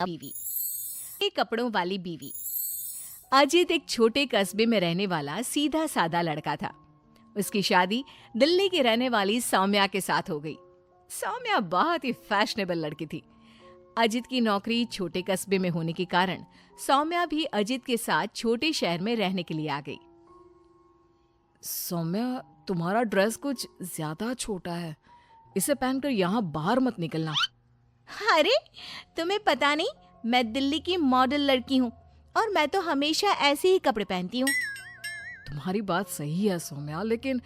बीवी। एक कपड़ों वाली बीवी। अजीत एक छोटे कस्बे में रहने वाला सीधा सादा लड़का था। उसकी शादी दिल्ली की रहने वाली सौम्या के साथ हो गई। सौम्या बहुत ही फैशनेबल लड़की थी। अजीत की नौकरी छोटे कस्बे में होने के कारण सौम्या भी अजीत के साथ छोटे शहर में रहने के लिए आ गई। सौम्या, तुम्हारा ड्रेस कुछ ज्यादा छोटा है। इसे पहनकर यहाँ बाहर मत निकलना। अरे, तुम्हें पता नहीं, मैं दिल्ली की मॉडल लड़की हूँ और मैं तो हमेशा ऐसे ही कपड़े पहनती हूँ। तुम्हारी बात सही है सौम्या, लेकिन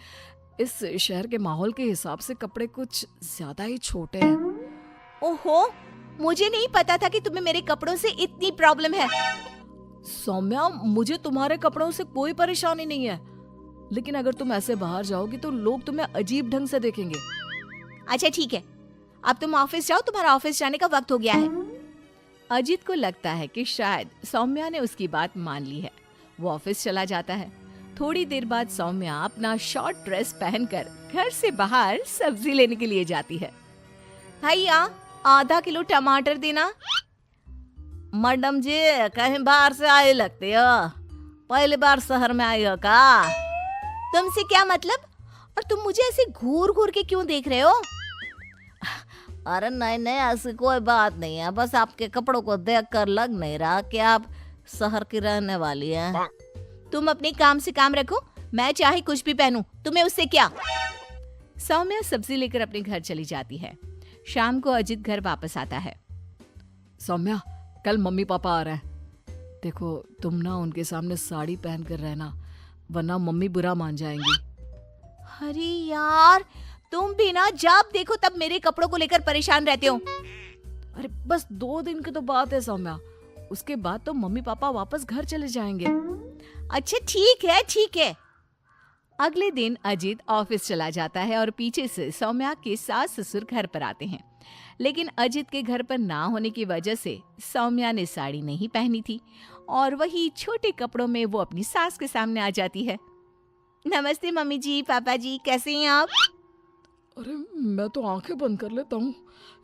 इस शहर के माहौल के हिसाब से कपड़े कुछ ज्यादा ही छोटे हैं। ओहो, मुझे नहीं पता था कि तुम्हें मेरे कपड़ों से इतनी प्रॉब्लम है। सौम्या, मुझे तुम्हारे कपड़ों से कोई परेशानी नहीं है, लेकिन अगर तुम ऐसे बाहर जाओगी तो लोग तुम्हें अजीब ढंग से देखेंगे। अच्छा ठीक है, अब तुम ऑफिस जाओ, तुम्हारा ऑफिस जाने का वक्त हो गया है। अजीत को लगता है कि शायद सौम्या ने उसकी बात मान ली है। वो ऑफिस चला जाता है। थोड़ी देर बाद सौम्या अपना शॉर्ट ड्रेस पहनकर घर से बाहर सब्जी लेने के लिए जाती है। भैया, आधा किलो टमाटर देना। मैडम जी, कहीं बाहर से आए लगते हो? पहली बार शहर में आई हो का? तुमसे क्या मतलब? और तुम मुझे ऐसे घूर घूर के क्यों देख रहे हो? अरे नहीं नहीं, ऐसी कोई बात नहीं है, बस आपके कपड़ों को देखकर लग नहीं रहा कि आप शहर की रहने वाली हैं। तुम अपने काम से काम रखो, मैं चाहे कुछ भी पहनूं, तुम्हें उससे क्या? सौम्या सब्जी लेकर अपने घर चली जाती है। शाम को अजित घर वापस आता है। सौम्या, कल मम्मी पापा आ रहे हैं। देखो, तुम ना उनके सामने साड़ी पहन कर रहना, वरना मम्मी बुरा मान जाएंगी। अरे यार, तुम भी ना जब देखो तब मेरे कपड़ों को लेकर परेशान रहते हो। अरे बस 2 दिन की तो बात है सौम्या, उसके बाद तो मम्मी पापा वापस घर चले जाएंगे। अच्छा ठीक है ठीक है। अगले दिन अजीत ऑफिस चला जाता है और पीछे से सौम्या के सास ससुर घर पर आते हैं। लेकिन अजीत के घर पर ना होने की वजह से सौम्या ने साड़ी नहीं पहनी थी और वही छोटे कपड़ों में वो अपनी सास के सामने आ जाती है। नमस्ते मम्मी जी, पापा जी, कैसे हैं आप? अरे मैं तो आंखें बंद कर लेता हूँ,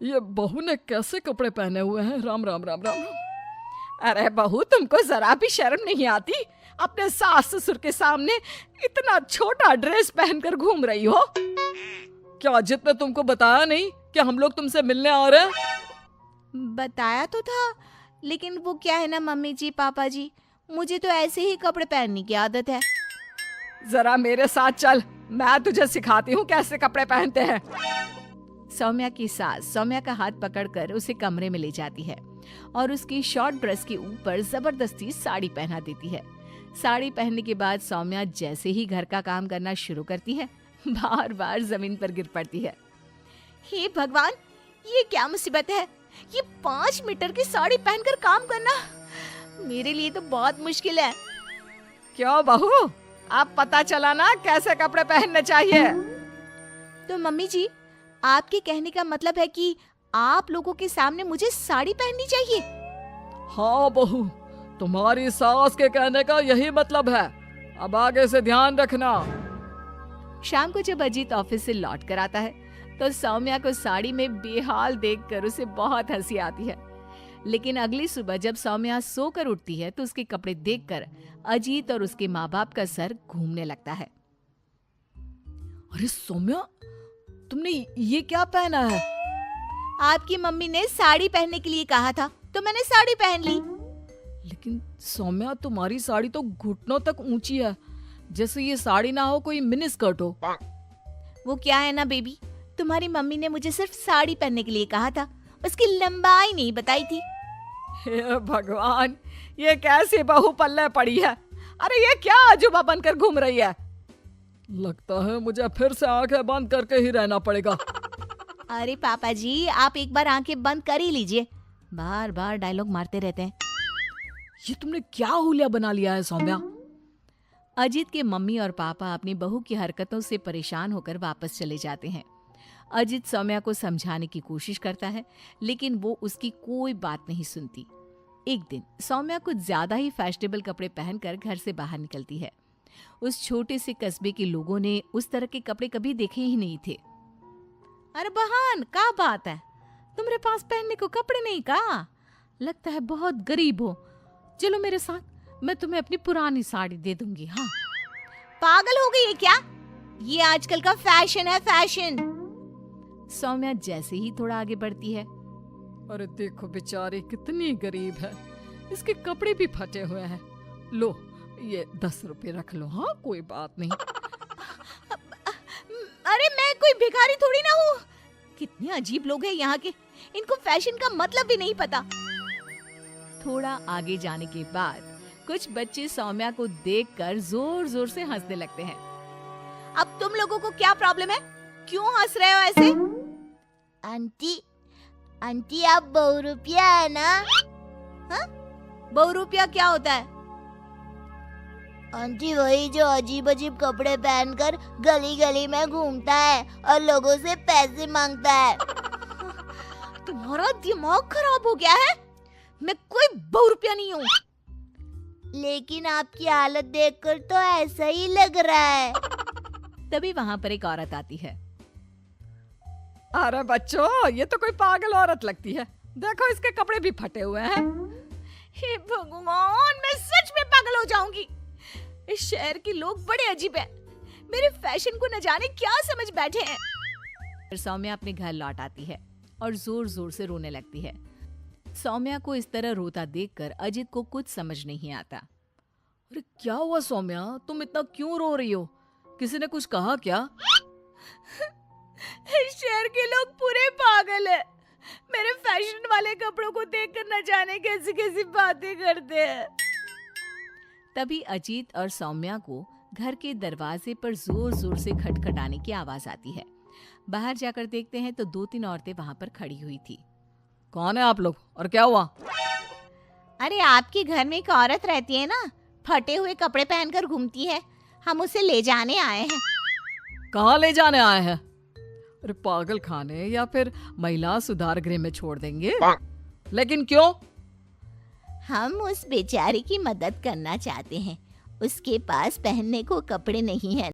ये बहू ने कैसे कपड़े पहने हुए हैं। राम राम राम राम राम। अरे बहू, तुमको जरा भी शर्म नहीं आती? अपने सास ससुर के सामने इतना छोटा ड्रेस पहनकर घूम रही हो। क्या अजित ने तुमको बताया नहीं कि हम लोग तुमसे मिलने आ रहे हैं? बताया तो था, लेकिन वो क्या है ना मम्मी जी, पापा जी, मुझे तो ऐसे ही कपड़े पहनने की आदत है। जरा मेरे साथ चल, मैं तुझे सिखाती हूँ कैसे कपड़े पहनते हैं। सौम्या की सास सौम्या का हाथ पकड़कर उसे कमरे में ले जाती है और उसकी शॉर्ट ड्रेस के ऊपर जबरदस्ती साड़ी पहना देती है। साड़ी पहनने के बाद सौम्या जैसे ही घर का काम करना शुरू करती है, बार बार जमीन पर गिर पड़ती है। हे भगवान, ये क्या मुसीबत है? ये 5 मीटर की साड़ी पहनकर काम करना मेरे लिए तो बहुत मुश्किल है। क्यों बहू, अब पता चला ना कैसे कपड़े पहनने चाहिए? तो मम्मी जी, आपके कहने का मतलब है कि आप लोगों के सामने मुझे साड़ी पहननी चाहिए? हाँ बहू, तुम्हारी सास के कहने का यही मतलब है। अब आगे से ध्यान रखना। शाम को जब अजीत ऑफिस से लौट कर आता है तो सौम्या को साड़ी में बेहाल देखकर उसे बहुत हंसी आती है। लेकिन अगली सुबह जब सौम्या सोकर उठती है तो उसके कपड़े देखकर अजीत और उसके माँ बाप का सर घूमने लगता है। अरे सौम्या, तुमने ये क्या पहना है? आपकी मम्मी ने साड़ी पहनने के लिए कहा था तो मैंने साड़ी पहन ली। लेकिन सौम्या, तुम्हारी साड़ी तो घुटनों तक ऊंची है, जैसे ये साड़ी ना हो कोई मिनी स्कर्ट हो। वो क्या है ना बेबी, तुम्हारी मम्मी ने मुझे सिर्फ साड़ी पहनने के लिए कहा था, उसकी लंबाई नहीं बताई थी। हे भगवान, ये कैसी बहू पल्ले पड़ी है? अरे ये क्या अजूबा बनकर घूम रही है? लगता है मुझे फिर से आंखें बंद करके ही रहना पड़ेगा। अरे पापा जी, आप एक बार आंखें बंद कर ही लीजिए, बार बार डायलॉग मारते रहते हैं। ये तुमने क्या हुलिया बना लिया है सौम्या? अजीत के मम्मी और पापा अपनी बहू की हरकतों से परेशान होकर वापस चले जाते हैं। अजीत सौम्या को समझाने की कोशिश करता है, लेकिन वो उसकी कोई बात नहीं सुनती। एक दिन सौम्या कुछ ज्यादा ही फैशनेबल कपड़े पहनकर घर से बाहर निकलती है। उस छोटे से कस्बे के लोगों ने उस तरह के कपड़े कभी देखे ही नहीं थे। अरे बहन, क्या बात है? तुम्हारे पास पहनने को कपड़े नहीं का? लगता है बहुत गरीब हो। चलो मेरे साथ, मैं तुम्हें अपनी पुरानी साड़ी दे दूंगी। हाँ, पागल हो गई है क्या? ये आजकल का फैशन है, फैशन। सौम्या जैसे ही थोड़ा आगे बढ़ती है, अरे देखो बेचारी कितनी गरीब है, इसके कपड़े भी फटे हुए हैं। लो ये 10 रुपए रख लो। हाँ कोई बात नहीं। अरे मैं कोई भिखारी थोड़ी ना हूँ। कितने अजीब लोग हैं यहाँ के, इनको फैशन का मतलब भी नहीं पता। थोड़ा आगे जाने के बाद कुछ बच्चे सौम्या को देखकर जोर जोर से हंसने लगते हैं। अब तुम लोगों को क्या प्रॉब्लम है? क्यों हंस रहे हो ऐसे? आंटी, आंटी आप बहुरूपिया है ना? हाँ? बहुरूपिया क्या होता है? आंटी वही जो अजीब अजीब कपड़े पहनकर गली गली में घूमता है और लोगों से पैसे मांगता है। तुम्हारा दिमाग खराब हो गया है? मैं कोई बहुरूपिया नहीं हूँ। लेकिन आपकी हालत देखकर तो ऐसा ही लग रहा है। तभी वहाँ पर एक औरत आती है। अरे बच्चों, ये तो कोई पागल औरत लगती है। देखो इसके कपड़े भी फटे हुए हैं। हे भगवान, मैं सच में पागल हो जाऊंगी। इस शहर के लोग बड़े अजीब हैं। मेरे फैशन को न जाने क्या समझ बैठे हैं। फिर सौम्या अपने घर लौट आती है और जोर जोर से रोने लगती है। सौम्या को इस तरह रोता देखकर अजित को कुछ समझ नहीं आता। अरे क्या हुआ सौम्या, तुम इतना क्यों रो रही हो? किसी ने कुछ कहा क्या? इस शहर के लोग पूरे पागल हैं। मेरे फैशन वाले कपड़ों को देखकर न जाने कैसी कैसी बातें करते हैं। तभी अजीत और सौम्या को घर के दरवाजे पर जोर जोर से खटखटाने की आवाज आती है। बाहर जाकर देखते हैं तो 2-3 औरतें वहां पर खड़ी हुई थी। कौन है आप लोग और क्या हुआ? अरे आपके घर में एक औरत रहती है ना, फटे हुए कपड़े पहनकर घूमती है। हम उसे ले जाने आए हैं। कहाँ ले जाने आए हैं? अरे पागल खाने या फिर महिला सुधार गृह में छोड़ देंगे? लेकिन क्यों? हम उस बेचारी की मदद करना चाहते हैं। उसके पास पहनने को कपड़े नहीं है